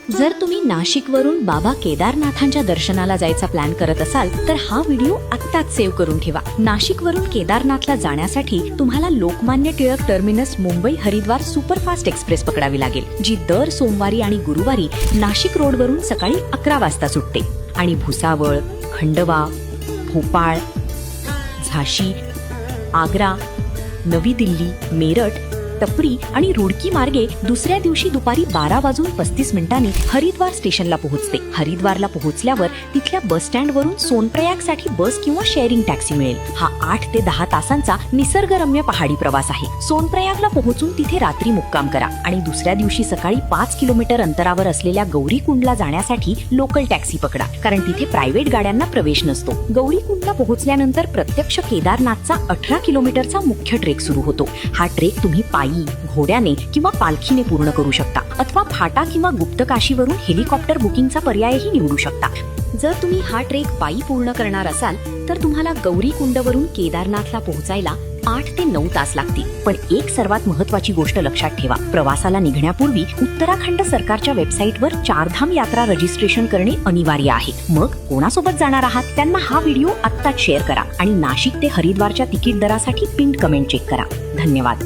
जर तुम्ही नाशिकवरून बाबा केदारनाथांच्या दर्शनाला जायचा प्लॅन करत असाल तर हा व्हिडिओ आत्ताच सेव्ह करून ठेवा। नाशिकवरून केदारनाथला जाण्यासाठी तुम्हाला Lokmanya Tilak terminus Mumbai Haridwar superfast express पकडावी लागेल, जी दर सोमवारी आणि गुरुवारी नाशिक रोडवरून सकाळी 11 वाजता सुटते आणि भुसावळ, खंडवा, भोपाळ, झाशी, आग्रा, नवी दिल्ली, मेरठ, टपरी आणि रुडकी मार्गे दुसऱ्या दिवशी दुपारी 12:35 हरिद्वार स्टेशनला पोहोचते। हरिद्वारला पोहोचल्यावर तिथल्या बस स्टँडवरून सोनप्रयागसाठी बस किंवा शेअरिंग टॅक्सी मिळेल। हा 8 ते 10 तासांचा निसर्गरम्य पहाडी प्रवास आहे। सोनप्रयागला पोहोचून तिथे रात्री मुक्काम करा आणि दुसऱ्या दिवशी सकाळी 5 किलोमीटर अंतरावर असलेल्या गौरीकुंडला जाण्यासाठी लोकल टॅक्सी पकडा, कारण तिथे प्रायव्हेट गाड्यांना प्रवेश नसतो। गौरीकुंडला पोहोचल्यानंतर प्रत्यक्ष केदारनाथचा 18 किलोमीटरचा मुख्य ट्रेक सुरू होतो। हा ट्रेक तुम्ही घोड्याने किंवा पालखीने पूर्ण करू शकता, अथवा फाटा किंवा गुप्तकाशीवरून हेलिकॉप्टर बुकिंगचा पर्यायही निवडू शकता। जर तुम्ही हा ट्रेक पायी पूर्ण करणार असाल तर तुम्हाला गौरीकुंडवरून केदारनाथला पोहोचायला 8 ते 9 तास लागतील। पण एक सर्वात महत्त्वाची गोष्ट लक्षात ठेवा, प्रवासाला निघण्यापूर्वी उत्तराखंड सरकारच्या वेबसाईटवर चारधाम यात्रा रजिस्ट्रेशन करणे अनिवार्य आहे। मग कोणासोबत जाणार आहात त्यांना हा व्हिडिओ आत्ताच शेअर करा आणि नाशिक ते हरिद्वारच्या तिकीट दरासाठी पिन कमेंट चेक करा। धन्यवाद।